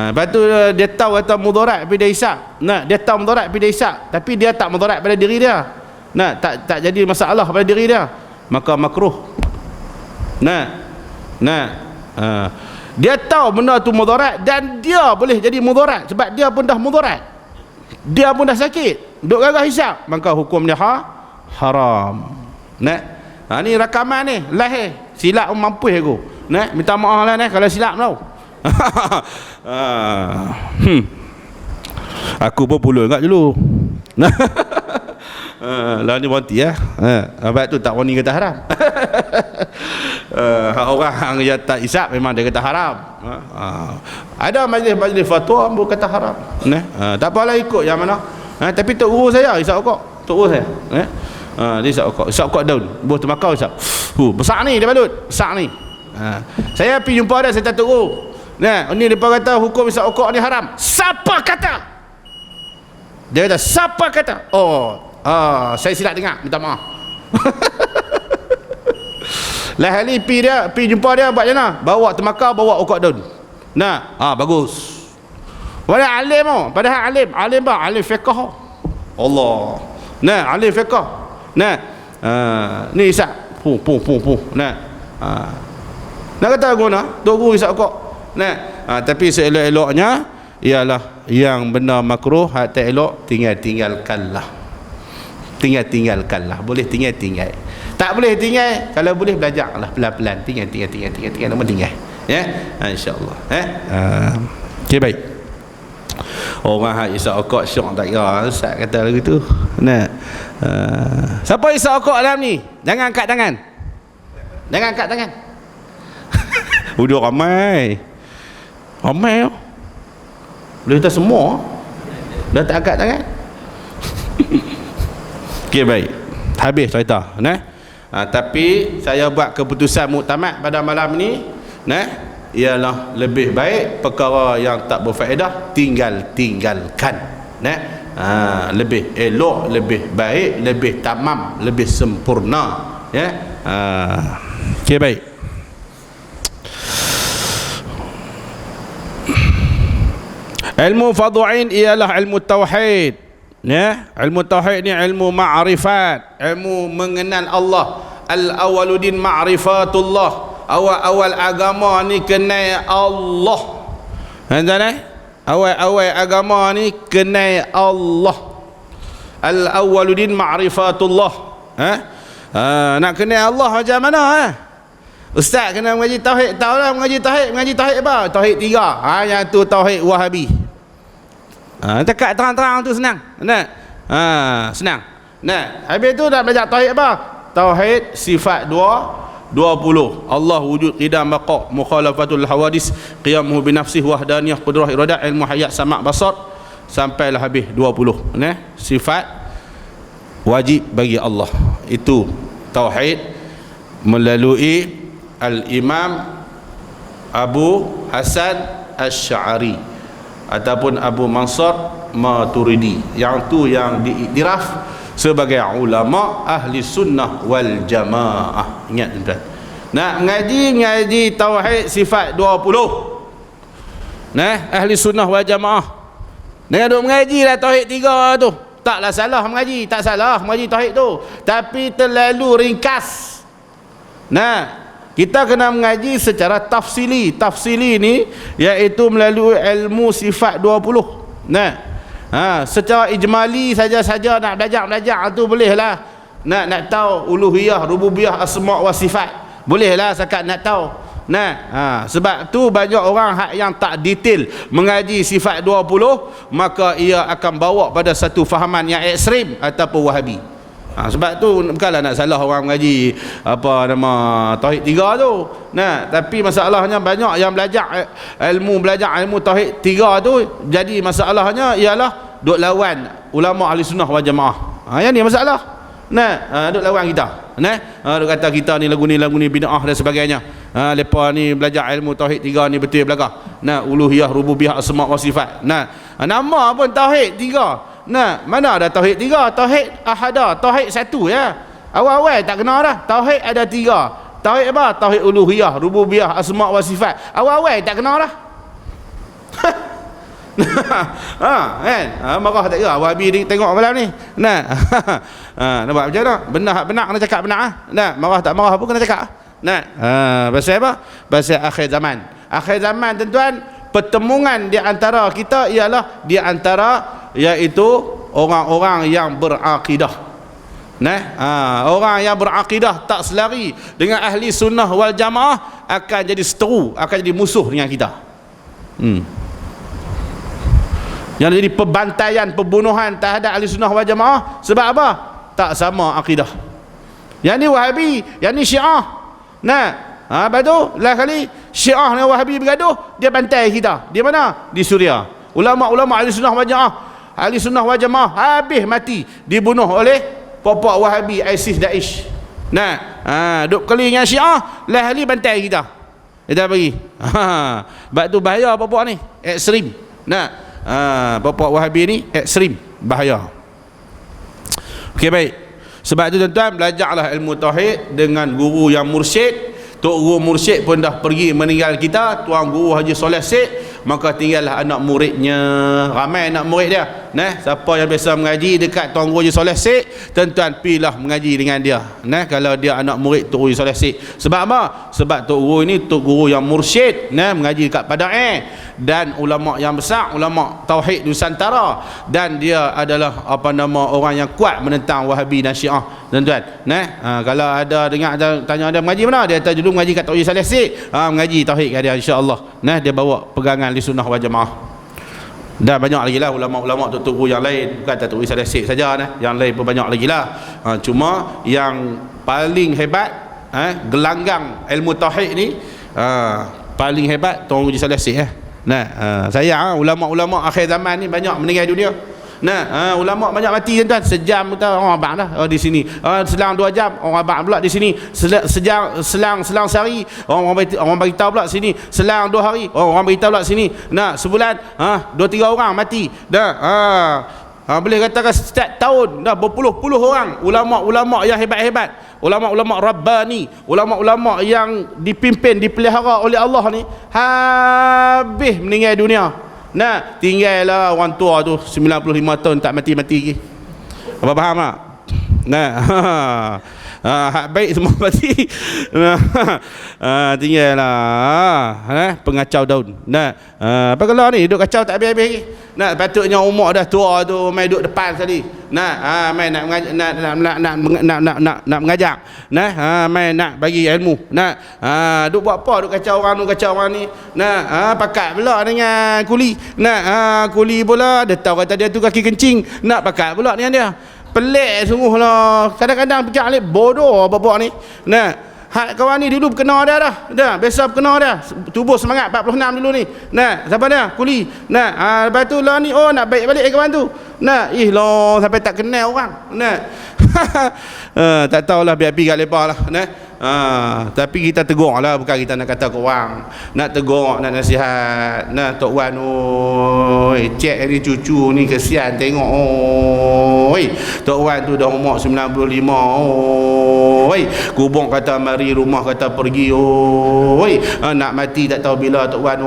lepas tu dia tahu kata mudarat tapi dia isap. Nah, dia tahu mudarat tapi dia isap, tapi dia tak mudarat pada diri dia. Nah, tak jadi masalah pada diri dia, maka makruh. Nah, dia tahu benda tu mudarat dan dia boleh jadi mudarat sebab dia pun dah mudarat. Dia pun dah sakit, duk gagah hisap, maka hukum dia haram. Nah, ni rakaman ni lahir silap mampu aku. Nah, minta maaf lah kalau silap tau. Aku pun puluh ingat dulu. Lah ni berhenti ya. Sebab tu tak wani kata haram. Orang yang tak isap memang dia kata haram. Ada majlis-majlis fatwa pun kata haram. Tak apalah ikut yang mana. Tapi tok guru saya isap rokok. Tok guru saya. Dia isap rokok. Isap rokok daun. Buah temakau isap. Besar ni dia balut. Besar ni. Saya pergi jumpa dia, saya tak tahu. Nah, ni depa kata hukum isap rokok ni haram. Siapa kata? Dia kata, siapa kata? Saya silap dengar, minta maaf. Lah hari pergi jumpa dia buat macam mana? Bawa temakau, bawa rokok daun. Nah, bagus. Padahal alim tau. Padahal alim apa? Alim fiqh. Allah. Nah, alim fiqh. Nah, ni isap. Puh. Nah. Nak kata guna, tok guru isap rokok. Nah, tapi seelok-eloknya ialah yang benar makruh, hak tak elok tinggalkanlah. Tinggalkanlah. Boleh tinggal. Tak boleh tinggal, kalau boleh belajarlah pelan-pelan. Tinggal. Nama tinggal. Ya, insya-Allah. Okey, baik. Orang hak isap rokok syok tak kira. Ustaz kata lagu tu. Nah. Siapa isap rokok dalam ni? Jangan angkat tangan. Udah ramai. Boleh tak semua? Dah tak angkat tangan. Okey, baik. Habis cerita, tapi saya buat keputusan muktamad pada malam ni, ialah lebih baik perkara yang tak berfaedah tinggalkan. Lebih elok, lebih baik, lebih tamam, lebih sempurna. Okey, baik. Ilmu fadhu'in ialah ilmu tauhid. Ilmu tauhid ni ilmu ma'rifat, ilmu mengenal Allah. Al-awwaludin ma'rifatullah. Awal-awal agama ni kenal Allah. Awal agama ni kenal Allah. Al-awwaludin ma'rifatullah. Nak kenal Allah macam mana? Ustaz kena mengaji tauhid. Tahulah mengaji tauhid apa? Tauhid 3. Yang tu tauhid Wahabi. Dekat terang-terang tu senang. Senang. Habis tu dah belajar tauhid apa? Tauhid sifat 20. Allah wujud, qidam, baqa, mukhalafatul hawadis, qiyamuhu binafsih, wahdaniyah, qudrah, iradah, ilmu, hayat, sama', basar, sampailah habis 20. Sifat wajib bagi Allah. Itu tauhid melalui Al-Imam Abu Hasan Asy'ari ataupun Abu Mansur Maturidi, yang tu yang diiktiraf sebagai ulama ahli sunnah wal jamaah. Ingat tuan-tuan, nak mengaji tauhid sifat 20. Ahli sunnah wal jamaah. Nak duk mengaji lah tauhid 3 tu. Taklah salah mengaji, tak salah mengaji tauhid tu, tapi terlalu ringkas. Kita kena mengaji secara tafsili. Tafsili ni iaitu melalui ilmu sifat 20. Secara ijmali saja-saja nak belajar tu bolehlah. Nak tahu uluhiyah, rububiyah, asma' wa sifat, bolehlah sekat nak tahu. Sebab tu banyak orang yang tak detail mengaji sifat 20, maka ia akan bawa pada satu fahaman yang ekstrim ataupun Wahabi. Sebab tu bukanlah nak salah orang mengaji apa nama tauhid 3 tu. Tapi masalahnya banyak yang belajar ilmu tauhid 3 tu, jadi masalahnya ialah duk lawan ulama ahli sunnah wal jamaah. Yang ni masalah. Duk lawan kita. Duk kata kita ni lagu ni bid'ah dan sebagainya. Lepas ni belajar ilmu tauhid 3 ni betul belakang. Uluhiyah, rububiyah, asma' wa sifat. Nama pun tauhid 3. Mana ada tauhid 3? Tauhid ahada, tauhid satu ya. Awal-awal tak kena dah. Tauhid ada 3. Tauhid apa? Tauhid uluhiyah, rububiyah, asma' wa sifat. Awal-awal tak kena dah. Marah tak kira Wahabi ni tengok malam ni. Nampak macam mana? Benar kena cakap benar. Marah tak marah pun kena cakap. Pasal apa? Pasal akhir zaman. Akhir zaman tuan-tuan, pertemuan di antara kita ialah di antara iaitu orang-orang yang berakidah. Orang yang berakidah tak selari dengan ahli sunnah wal jamaah akan jadi seteru, akan jadi musuh dengan kita. Yang jadi pembantaian, pembunuhan terhadap ahli sunnah wal jamaah. Sebab apa? Tak sama akidah. Yang ni Wahabi, yang ni Syiah. Lepas tu lah kali Syiah dengan Wahabi bergaduh, dia bantai kita. Di mana? Di Suria. Ulama-ulama ahli sunnah wal jamaah, ahli sunnah wal jamaah habis mati dibunuh oleh popok Wahabi, ISIS, Daesh. Duk kali dengan Syiah lah kali bantai kita. Dia tak bagi. Sebab tu bahaya puak ni, ekstrim. Nah, puak Wahabi ni ekstrim, bahaya. Okey, baik. Sebab tu tuan-tuan, belajarlah ilmu tauhid dengan guru yang mursyid. Tok guru mursyid pun dah pergi meninggal kita, tuan guru Haji Soleh Syed, maka tinggallah anak muridnya. Ramai anak murid dia. Nah, siapa yang biasa mengaji dekat tuan guru Haji Soleh Syed, tuan-tuan pilah mengaji dengan dia. Nah, kalau dia anak murid tok guru Haji Soleh Syed. Sebab apa? Sebab tok guru ini tok guru yang mursyid, nah, mengaji dekat Padang dan ulama yang besar, ulama tauhid Nusantara, dan dia adalah apa nama orang yang kuat menentang Wahabi dan Syiah, tuan-tuan. Nah, kalau ada dengar tanya dia mengaji mana, dia kata dulu mengaji kat Tok Haji Saleh Syed, mengaji tauhid kat dia, insya-Allah. Nah, dia bawa pegangan di sunnah wal jamaah. Dan banyak lagi lah ulama-ulama tok guru yang lain, bukan Tok Haji Saleh Syed saja, nah, yang lain pun banyak lagi lah. Cuma yang paling hebat, gelanggang ilmu tauhid ni, paling hebat Tok Haji Saleh Syed. Nah, sayang ulama-ulama akhir zaman ni banyak meninggal dunia. Nah, ulama banyak mati, tuan-tuan. Sejam kita orang abang dah di sini. Selang 2 jam orang abang pula di sini. Selang sehari orang bagi tahu pula sini. Selang 2 hari orang bagi tahu pula sini. Nah, sebulan 2-3 orang mati. Dah. Boleh katakan setiap tahun dah berpuluh-puluh orang ulama-ulama yang hebat-hebat, ulama-ulama rabbani, ulama-ulama yang dipimpin, dipelihara oleh Allah ni, habis meninggal dunia. Nah, tinggallah orang tua tu 95 tahun tak mati-mati lagi. Apa faham tak? Nah, hak baik semua mati. Tinggallah pengacau daun. Nah, apa kalau ni duduk kacau tak habis-habis lagi. Nah, patutnya umur dah tua tu mai duduk depan sekali. Nah, mai nak mengajar. Nah, mai nak bagi ilmu. Nah, duk buat apa, duk kacau orang ni. Nah, pakat pula dengan kuli. Nah, kuli pula dia tahu kata dia tu kaki kencing, nak pakat pula dengan dia. Pelik sungguh lah. Kadang-kadang fikir alik bodoh apa-apa ni. Nah, hak kawan ni dulu kena dia dah. Biasa kena dia. Tubuh semangat 46 dulu ni. Nah, siapa dia? Kuli. Nah, lepas tu lah ni, nak baik balik kawan tu. Nah, lah sampai tak kenal orang. Nah. Tak tahulah, biar pergi kat lepas lah. Nah. Tapi kita tegur lah, bukan kita nak kata ke orang. Nak tegur, nak nasihat. Nah, Tok Wan, cek ni cucu ni kesian tengok. Tok Wan tu dah umur 95. Kubung kata mari, rumah kata pergi. Nak mati tak tahu bila Tok Wan.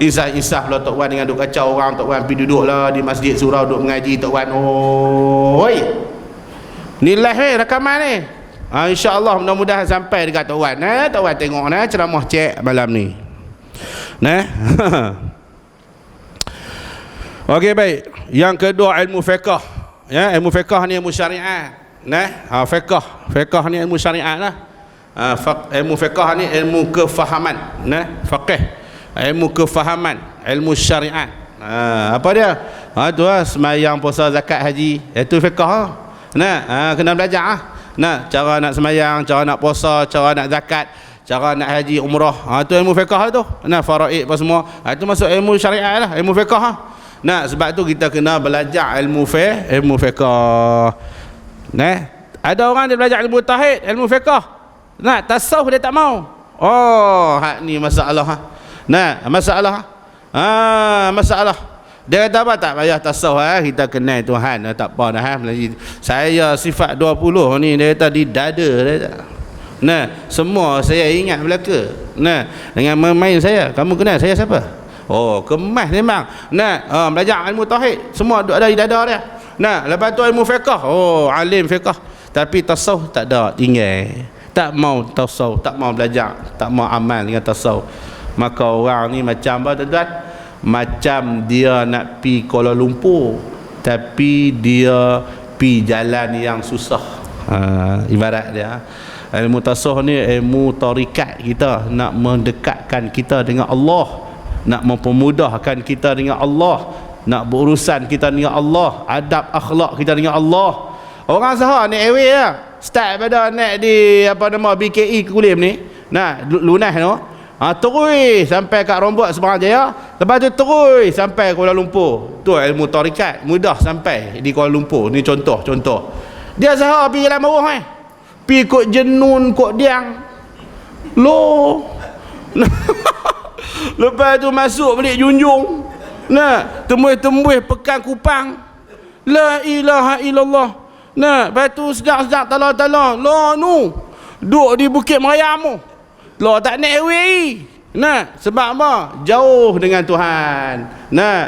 Insaf lah Tok Wan dengan duk kacau orang. Tok Wan pergi duduk lah di masjid surau duk mengaji Tok Wan. Ni live rakaman ni. InsyaAllah mudah-mudahan sampai dekat Tok Wan. Tok Wan tengok ceramah cek malam ni. Okey, baik. Yang kedua, ilmu fiqh. Ya, ilmu fiqh ni ilmu syariat. Fiqh ni ilmu syariat lah. Ilmu fiqh ni ilmu kefahaman. Faqih, ilmu kefahaman, ilmu syariat. Apa dia? Tu lah semayang, puasa, zakat, haji. Itu fiqh. Kena belajar lah. Nah, cara nak semayang, cara nak puasa, cara nak zakat, cara nak haji, umrah. Itu ilmu fiqh tu. Faraid apa semua. Itu masuk ilmu syariat lah, ilmu fiqh. Nah, sebab tu kita kena belajar ilmu fiqh. Nah, ada orang dia belajar ilmu tauhid, ilmu fiqh. Nah, tasawuf dia tak mau. Hak ni masalah. Nah, masalah. Masalah. Dia kata apa, tak payah tasawuf, kita kenal Tuhan, tak apa dah. Saya sifat 20 ni, dia kata di dada dia. Nah, semua saya ingat belaka. Nah, dengan main saya, kamu kenal saya siapa? Kemas memang. Nah, belajar ilmu tauhid, semua ada di dada dia. Nah, lepas tu ilmu fiqh, alim fiqh, tapi tasawuf tak ada, tinggal. Tak mau tasawuf, tak mau belajar, tak mau amal dengan tasawuf. Maka orang ni macam apa, tuan-tuan? Macam dia nak pi Kuala Lumpur, tapi dia pi jalan yang susah. Ibarat dia, ilmu tasawuf ni ilmu tarikat kita, nak mendekatkan kita dengan Allah, nak mempermudahkan kita dengan Allah, nak berurusan kita dengan Allah, adab akhlak kita dengan Allah. Orang sahar naik airway lah, start pada naik di BKE Kulim ni, lunas tu, terus sampai kat Rombok Seberang Jaya, lepas tu terus sampai Kuala Lumpur. Tu ilmu tarikat, mudah sampai di Kuala Lumpur. Ni contoh dia sahar pergi jalan bawah, pergi kot Jenun, kot Diang, Lepas tu masuk balik junjung. Nah, tembus-tembus pekan kupang. La ilaha illallah. Nah, lepas tu sedap-sedap tala-tala. La nu. Duk di Bukit Meriam. La tak naik away. Nah, sebab apa? Jauh dengan Tuhan. Nah,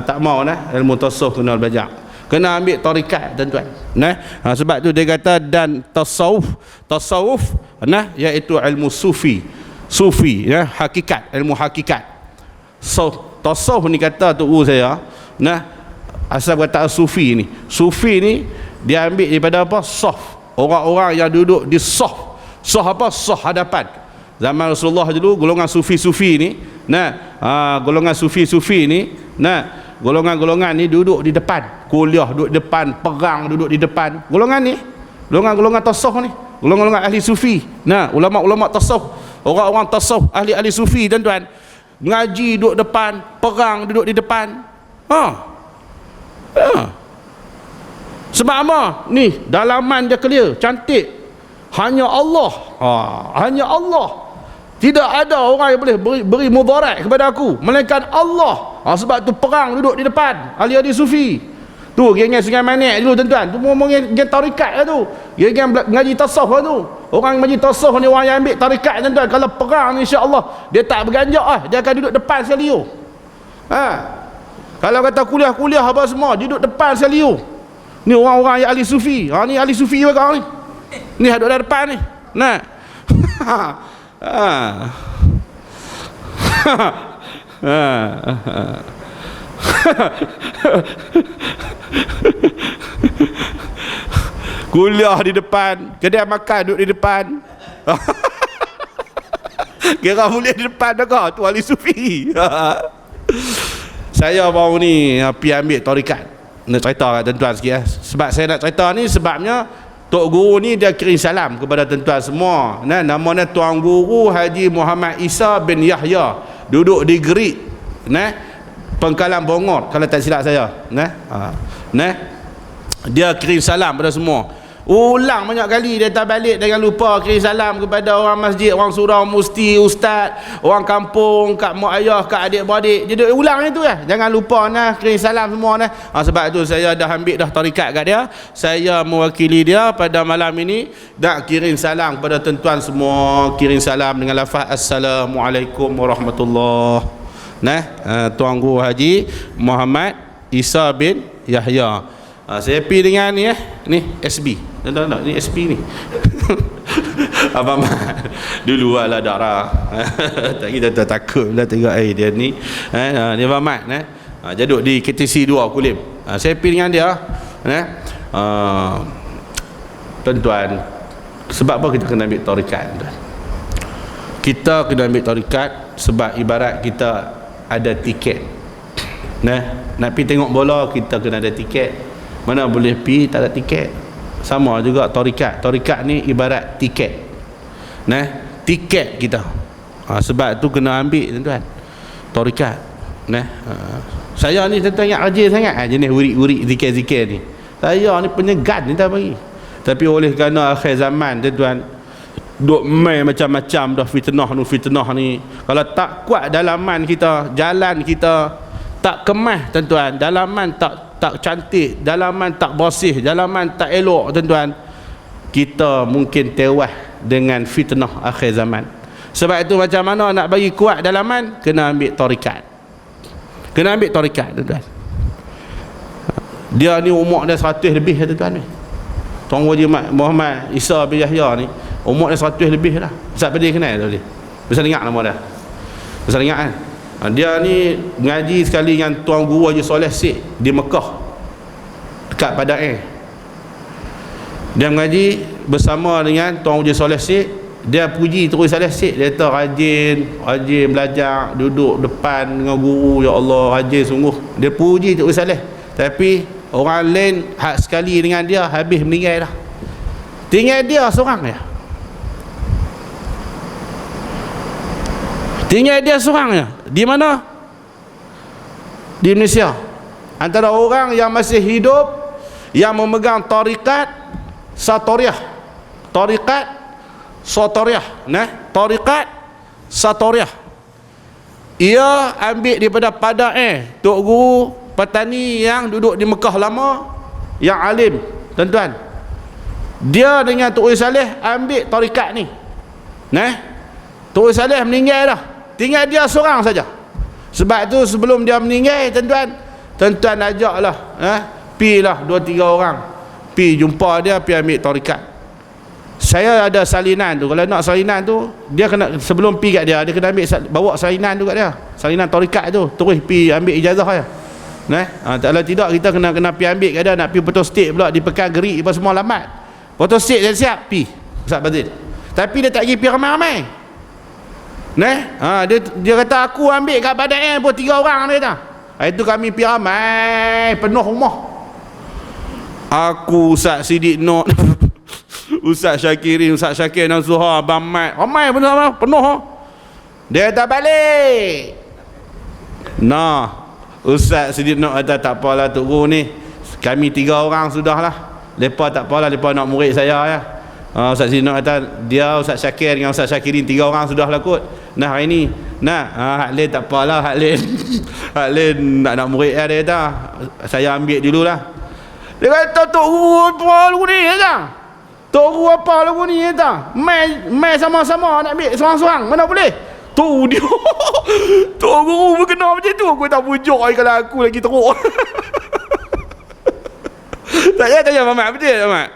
tak mau nah ilmu tasawuf kena belajar. Kena ambil tarikat tuan-tuan. Nah, sebab tu dia kata dan tasawuf nah iaitu ilmu sufi ya, hakikat, ilmu hakikat. So tasawuf ni kata tu saya nah asal kata sufi ni dia ambil daripada apa? Saf, orang-orang yang duduk di saf apa? Saf hadapan. Zaman Rasulullah dulu golongan sufi-sufi ni nah golongan sufi-sufi ni nah golongan-golongan ni duduk di depan, kuliah duduk di depan, perang duduk di depan. Golongan ni, golongan-golongan tasawuf ni, golongan-golongan ahli sufi. Nah, ulama-ulama tasawuf, orang-orang tasawuf, ahli-ahli sufi tuan-tuan. Ngaji duduk depan, perang duduk di depan. Sebab apa? Ni, dalaman dia clear, cantik. Hanya Allah. Hanya Allah. Tidak ada orang yang boleh beri mudarat kepada aku melainkan Allah. Sebab tu perang duduk di depan ahli-ahli sufi. Tu geng-geng Sungai Manik dulu tuan-tuan. Tu geng tarikat lah tu. Geng ngaji tasawuf lah tu. Orang ngaji tasawuf ni orang yang ambil tarikat tuan-tuan. Kalau perang ni insya-Allah dia tak berganjak dia akan duduk depan sekali tu. Kalau kata kuliah-kuliah apa semua dia duduk depan sekali tu. Ni orang-orang yang ahli sufi. Ni ahli sufi juga ni. Ni duduk di depan ni. Nah. Kuliah di depan, kedai makan duduk di depan. Kira boleh di depan dah tu ahli sufi. Saya baru ni pergi ambil tarikat. Nak cerita kat tuan-tuan sikit Sebab saya nak cerita ni sebabnya Tok Guru ni dia kirim salam kepada tuan-tuan semua. Namanya Tuan Guru Haji Muhammad Isa bin Yahya. Duduk di Gerik. Pengkalan Bongor kalau tak silap saya. Dia kirim salam kepada semua. Ulang banyak kali dia tak balik, jangan lupa kirim salam kepada orang masjid, orang surau, musti, ustaz, orang kampung, kak mak ayah, kak adik-beradik. Dia ulang itu jangan lupa kirim salam semua sebab tu saya dah ambil dah tarikat kat dia. Saya mewakili dia pada malam ini nak kirim salam kepada tuan-tuan semua. Kirim salam dengan lafaz Assalamualaikum warahmatullahi. Tuan Guru Haji Muhammad Isa bin Yahya. Saya pergi dengan ni ni SB. Tak, ni SP ni. Abang Mat dulu lah darah. Tak kita takut lah tengok dia ni. Ni Abang Mat jaduk di KTC 2 Kulim. Saya pergi dengan dia. Tuan-tuan, sebab apa kita kena ambil tarikat? Kita kena ambil tarikat sebab ibarat kita ada tiket. Nak pergi tengok bola kita kena ada tiket. Mana boleh pergi tak ada tiket. Sama juga tarikat. Tarikat ni ibarat tiket. Tiket kita. Sebab tu kena ambil tuan-tuan. Tarikat. Saya ni tuan-tuan ingat rajin sangat jenis urik-urik zikir-zikir ni. Saya ni penyegan ni tak bagi. Tapi oleh kerana akhir zaman tuan-tuan duk main macam-macam dah fitnah ni. Kalau tak kuat dalaman kita, jalan kita tak kemas tuan-tuan, dalaman tak cantik, dalaman tak bersih, dalaman tak elok tuan-tuan, kita mungkin tewas dengan fitnah akhir zaman. Sebab itu macam mana nak bagi kuat dalaman, kena ambil tarikat. Kena ambil tarikat tuan-tuan. Dia ni umur dia 100 lebih tuan-tuan ni. Tuan Haji Muhammad Isa bin Yahya ni umur dia 100 lebih dah. Ustaz Padi kenal tak boleh? Bisa dengar nama dia? Bisa dengar kan? Dia ni ngaji sekali dengan Tuan Guru Haji Soleh Syed di Mekah dekat Padang Dia mengaji bersama dengan Tuan Haji Soleh Syed. Dia puji Tuan Haji Soleh Syed. Dia kata rajin belajar, duduk depan dengan guru. Ya Allah, rajin sungguh. Dia puji Tuan Haji Soleh. Tapi orang lain hak sekali dengan dia habis meninggal dah. Tinggal dia seorang ya. Tinggal dia seorang ya. Di mana? Di Malaysia. Antara orang yang masih hidup yang memegang tarikat Satoriah. Tarikat Satoriah. Tarikat Satoriah. Ia ambil daripada Tok Guru petani yang duduk di Mekah lama, yang alim, tuan-tuan. Dia dengan Tok Saleh ambil tarikat ni. Tok Saleh meninggal dah, tinggal dia seorang saja. Sebab tu sebelum dia meninggal, tuan-tuan ajaklah, pilah 2-3 orang, pi jumpa dia, pi ambil tarikat. Saya ada salinan tu. Kalau nak salinan tu, dia kena, sebelum pi kat dia kena bawa salinan tu kat dia, salinan tarikat tu, terus pi ambil ijazah dia. Kalau tidak, kita kena pi ambil kat dia. Nak pi photostat pula di Pekan Gerik apa semua lamat. Photostat dah siap, pi Ustaz Bazil. Tapi dia tak pergi pi ramai-ramai. Dia kata aku ambil kat badan pun 3 orang dia kata. Itu kami pi ramai, penuh rumah. Aku, Ustaz Sidik Nok, Ustaz Syakirin, Ustaz Syakir dan Zuhar, Abang Mat, ramai penuh. Dia kata balik. Ustaz Sidik Nok kata tak apalah Tok Guru ni, kami 3 orang sudahlah. Lepas tak apalah, lepas nak murid saya ya. Ustaz Sidik Nok kata dia, Ustaz Syakir dengan Ustaz Syakirin 3 orang sudahlah kot. Hari ni Hak Lin tak apalah, Hak Lin nak murid dia kata saya ambil dululah. Dia kata Tok Guru apa lagu ni kata. Tok Guru apa lagu ni kata. Mai sama-sama nak ambil seorang-seorang, mana boleh. Tu dia. Tok Guru berkena macam tu. Aku tak pujuk kalau aku lagi teruk. Tak payah tanya Mamat, betul Mamat?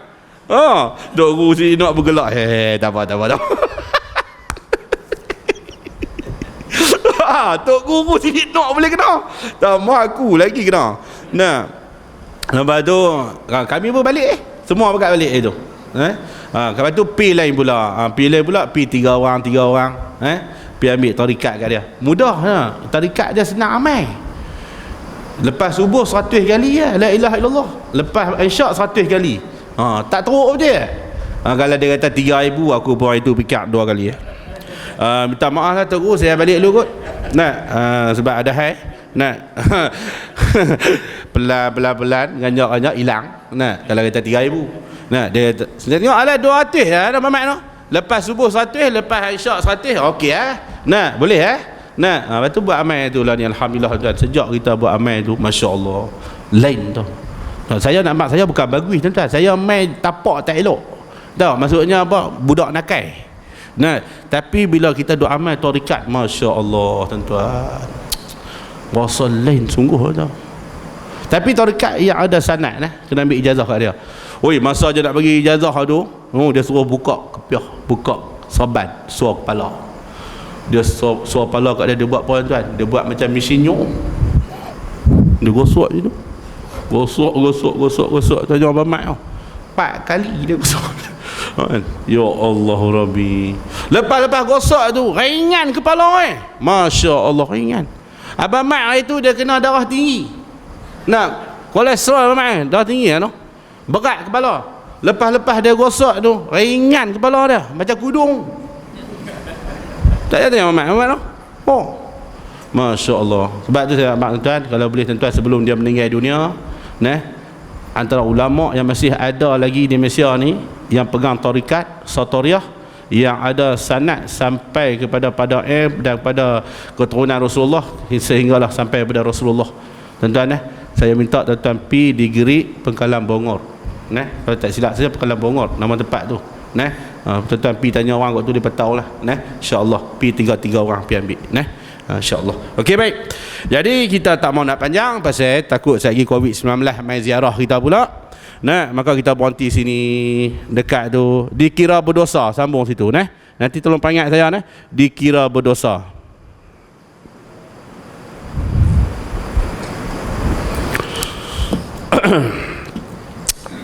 Tok Guru si nak bergelak. Tak apa. Tok Guru si nak boleh kena. Tak mau aku lagi kena. Lepas tu kami pun balik semua berkat balik tu. Lepas tu pi lain pula. Pi 3 orang. Pi ambil tarikat kat dia. Mudah tarikat dia senang amal. Lepas subuh 100 kali la ilaha illallah. Lepas isyak 100 kali. Tak teruk betul. Kalau dia kata 3,000, aku pun itu fikir 2 kali minta maaf lah Tok Guru, saya balik dulu kot. Sebab ada pelan-pelan ganjak hilang. Kalau kata 3,000, dia tengok ala 200 dah Mamat tu. Lepas subuh 100, lepas isyak 100, okey boleh lepas tu buat amal tu lah ni. Alhamdulillah tuan, sejak kita buat amal tu, masya-Allah lain tu. Saya nak mak saya bukan bagus tuan-tuan, saya main tapak tak elok tahu, maksudnya apa, budak nakai. Tapi bila kita doa amal tarikat, masya-Allah tuan-tuan, rasa lain sungguh tu. Tapi tarikat yang ada sanad kena ambil ijazah kat dia. Masa je nak bagi ijazah tu, dia suruh buka kepiah, buka serban, suar kepala. Dia suar kepala kat dia buat apa tuan? Dia buat macam mesin nyok. Dia gosok je tu. Gosok tanya Abang Mat 4 kali dia gosok. Ya Allah Rabbi. Lepas gosok tu ringan kepala masya-Allah ringan. Abang Mat itu dia kena darah tinggi. Kolesterol Abang Mat darah tinggi berat kepala. Lepas dia gosok tu ringan kepala dia macam kudung. Tak ada tanya Abang Mat tu. Masya-Allah. Sebab tu saya abang tuan, kalau boleh tuan-tuan sebelum dia meninggal dunia, antara ulama yang masih ada lagi di Malaysia ni yang pegang tarikat Satoriah, yang ada sanad sampai kepada dan pada keturunan Rasulullah, sehinggalah sampai kepada Rasulullah. Tuan-tuan saya minta tuan-tuan pi di Gerik Pengkalan Bongor. Kalau tak silap saya Pengkalan Bongor nama tempat tu. Tuan-tuan pi tanya orang waktu dia tahu lah. Insya-Allah pi 3 orang pi ambil. InsyaAllah. Okey, baik. Jadi kita tak mau nak panjang pasal takut lagi COVID-19 main ziarah kita pula. Maka kita berhenti sini dekat tu, dikira berdosa, sambung situ. Nanti tolong panggil saya dikira berdosa.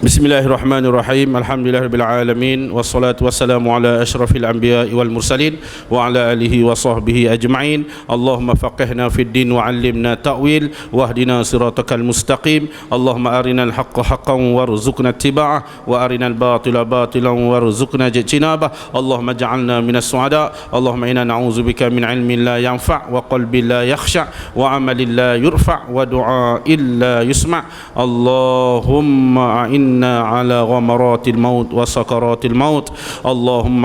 Bismillahirrahmanirrahim. Alhamdulillahirabbil alamin wassalatu wassalamu ala asyrafil anbiya'i wal mursalin wa ala alihi wa sahbihi ajma'in. Allahumma faqihna fid din wa 'allimna ta'wil wahdina siratal mustaqim. Allahumma arinal haqqa haqqan warzuqna ittiba'ah wa arinal batila batilan warzuqna ijtinabah. Allahumma ij'alna minas su'ada. Allahumma inna na'udzubika min 'ilmin la yanfa' wa qalbin la yakhsha' wa 'amalin la yurfa' wa du'a'in la yusma'. Allahumma a'inna أعنا على غمرات الموت وسكرات الموت اللهم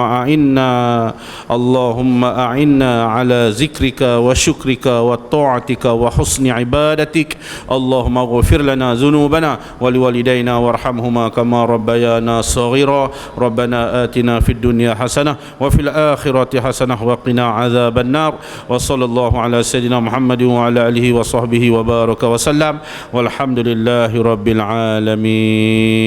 أعنا على ذكرك وشكرك وطاعتك وحسن عبادتك اللهم اغفر لنا ذنوبنا ولوالدينا وارحمهما كما ربيانا صغيرا ربنا آتنا في الدنيا حسنة وفي الآخرة حسنة وقنا عذاب النار وصلى الله على سيدنا محمد وعلى آله وصحبه وبارك وسلم والحمد لله رب العالمين.